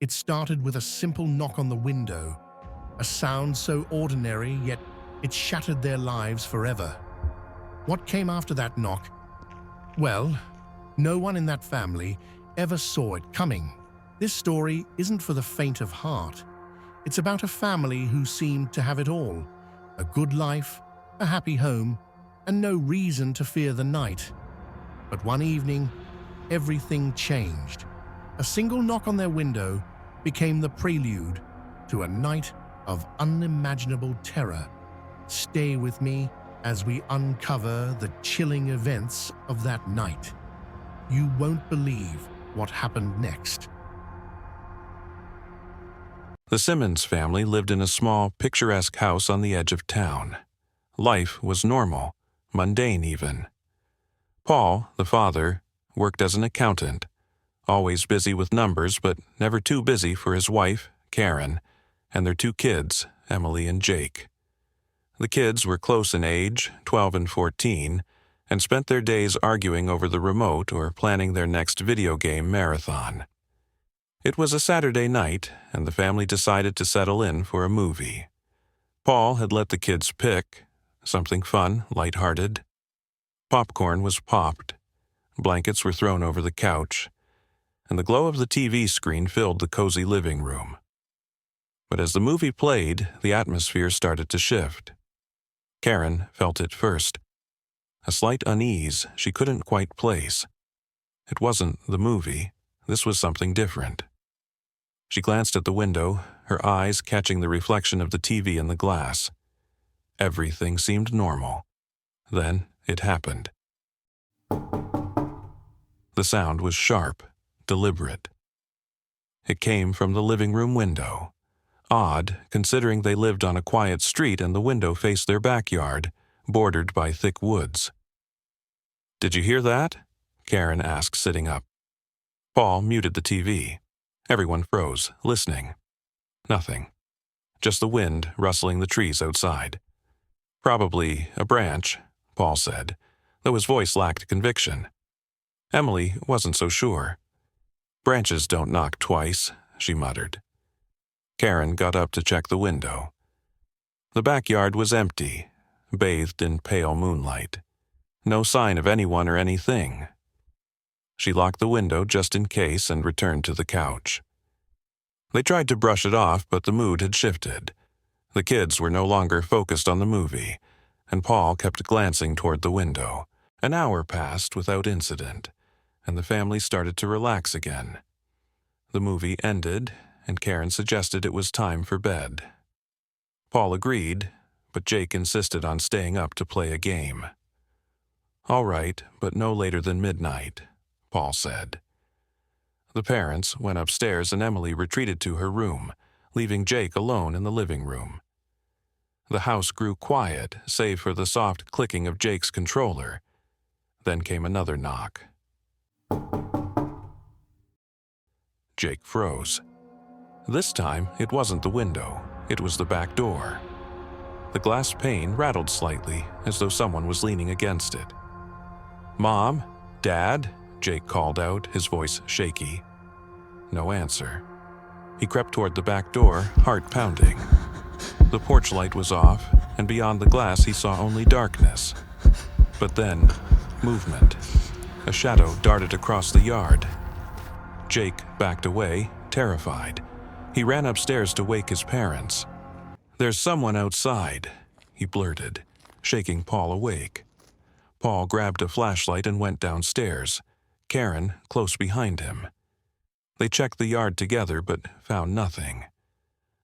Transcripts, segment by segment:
It started with a simple knock on the window, a sound so ordinary, yet it shattered their lives forever. What came after that knock? Well, no one in that family ever saw it coming. This story isn't for the faint of heart. It's about a family who seemed to have it all: a good life, a happy home, and no reason to fear the night. But one evening, everything changed. A single knock on their window became the prelude to a night of unimaginable terror. Stay with me as we uncover the chilling events of that night. You won't believe what happened next. The Simmons family lived in a small, picturesque house on the edge of town. Life was normal, mundane even. Paul, the father, worked as an accountant, always busy with numbers but never too busy for his wife, Karen, and their two kids, Emily and Jake. The kids were close in age, 12 and 14, and spent their days arguing over the remote or planning their next video game marathon. It was a Saturday night, and the family decided to settle in for a movie. Paul had let the kids pick something fun, lighthearted. Popcorn was popped, blankets were thrown over the couch, and the glow of the TV screen filled the cozy living room. But as the movie played, the atmosphere started to shift. Karen felt it first, a slight unease she couldn't quite place. It wasn't the movie, this was something different. She glanced at the window, her eyes catching the reflection of the TV in the glass. Everything seemed normal. Then it happened. The sound was sharp, deliberate. It came from the living room window. Odd, considering they lived on a quiet street and the window faced their backyard, bordered by thick woods. "Did you hear that?" Karen asked, sitting up. Paul muted the TV. Everyone froze, listening. Nothing. Just the wind rustling the trees outside. "Probably a branch," Paul said, though his voice lacked conviction. Emily wasn't so sure. "Branches don't knock twice," she muttered. Karen got up to check the window. The backyard was empty, bathed in pale moonlight. No sign of anyone or anything. She locked the window just in case and returned to the couch. They tried to brush it off, but the mood had shifted. The kids were no longer focused on the movie, and Paul kept glancing toward the window. An hour passed without incident, and the family started to relax again. The movie ended, and Karen suggested it was time for bed. Paul agreed, but Jake insisted on staying up to play a game. "All right, but no later than midnight," Paul said. The parents went upstairs and Emily retreated to her room, leaving Jake alone in the living room. The house grew quiet, save for the soft clicking of Jake's controller. Then came another knock. Jake froze. This time, it wasn't the window, it was the back door. The glass pane rattled slightly, as though someone was leaning against it. "Mom? Dad?" Jake called out, his voice shaky. No answer. He crept toward the back door, heart pounding. The porch light was off, and beyond the glass he saw only darkness. But then, movement. A shadow darted across the yard. Jake backed away, terrified. He ran upstairs to wake his parents. "There's someone outside," he blurted, shaking Paul awake. Paul grabbed a flashlight and went downstairs, Karen close behind him. They checked the yard together but found nothing.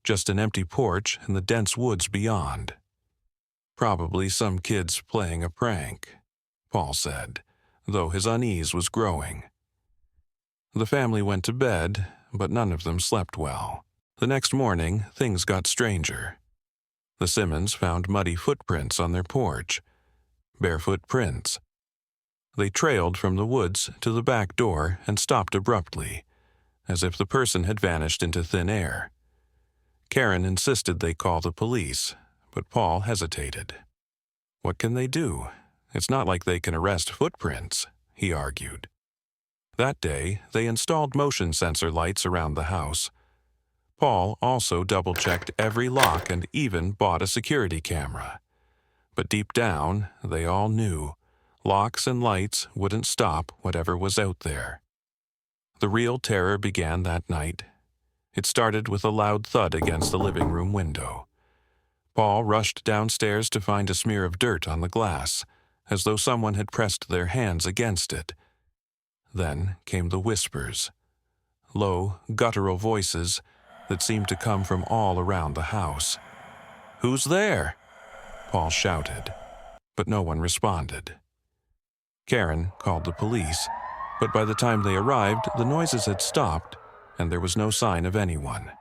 Just an empty porch and the dense woods beyond. "Probably some kids playing a prank," Paul said, though his unease was growing. The family went to bed, but none of them slept well. The next morning, things got stranger. The Simmons found muddy footprints on their porch. Barefoot prints. They trailed from the woods to the back door and stopped abruptly, as if the person had vanished into thin air. Karen insisted they call the police, but Paul hesitated. "What can they do? It's not like they can arrest footprints," he argued. That day, they installed motion sensor lights around the house, Paul also double-checked every lock and even bought a security camera. But deep down, they all knew locks and lights wouldn't stop whatever was out there. The real terror began that night. It started with a loud thud against the living room window. Paul rushed downstairs to find a smear of dirt on the glass, as though someone had pressed their hands against it. Then came the whispers, low, guttural voices that seemed to come from all around the house. "Who's there?" Paul shouted, but no one responded. Karen called the police, but by the time they arrived, the noises had stopped and there was no sign of anyone.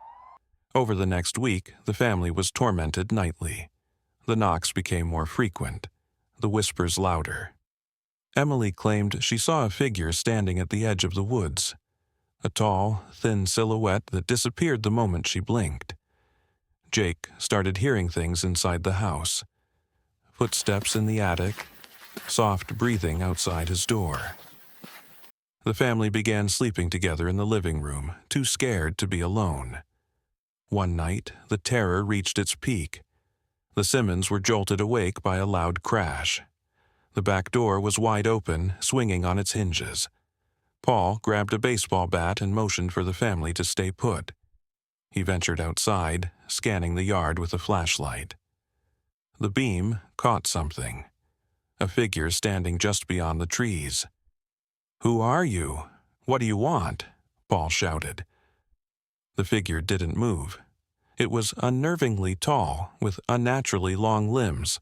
Over the next week, the family was tormented nightly. The knocks became more frequent, the whispers louder. Emily claimed she saw a figure standing at the edge of the woods, a tall, thin silhouette that disappeared the moment she blinked. Jake started hearing things inside the house. Footsteps in the attic, soft breathing outside his door. The family began sleeping together in the living room, too scared to be alone. One night, the terror reached its peak. The Simmons were jolted awake by a loud crash. The back door was wide open, swinging on its hinges. Paul grabbed a baseball bat and motioned for the family to stay put. He ventured outside, scanning the yard with a flashlight. The beam caught something. A figure standing just beyond the trees. "Who are you? What do you want?" Paul shouted. The figure didn't move. It was unnervingly tall, with unnaturally long limbs.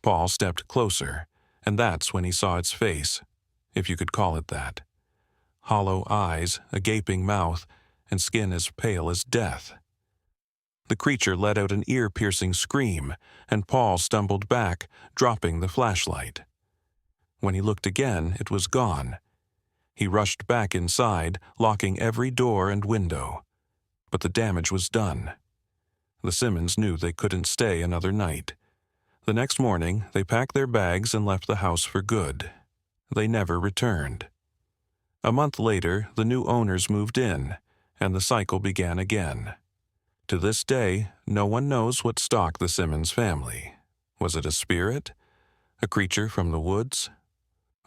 Paul stepped closer, and that's when he saw its face, if you could call it that. Hollow eyes, a gaping mouth, and skin as pale as death. The creature let out an ear-piercing scream, and Paul stumbled back, dropping the flashlight. When he looked again, it was gone. He rushed back inside, locking every door and window. But the damage was done. The Simmons knew they couldn't stay another night. The next morning, they packed their bags and left the house for good. They never returned. A month later, the new owners moved in, and the cycle began again. To this day, no one knows what stalked the Simmons family. Was it a spirit? A creature from the woods?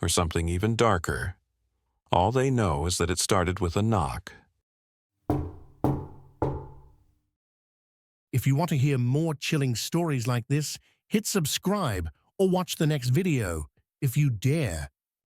Or something even darker? All they know is that it started with a knock. If you want to hear more chilling stories like this, hit subscribe or watch the next video, if you dare.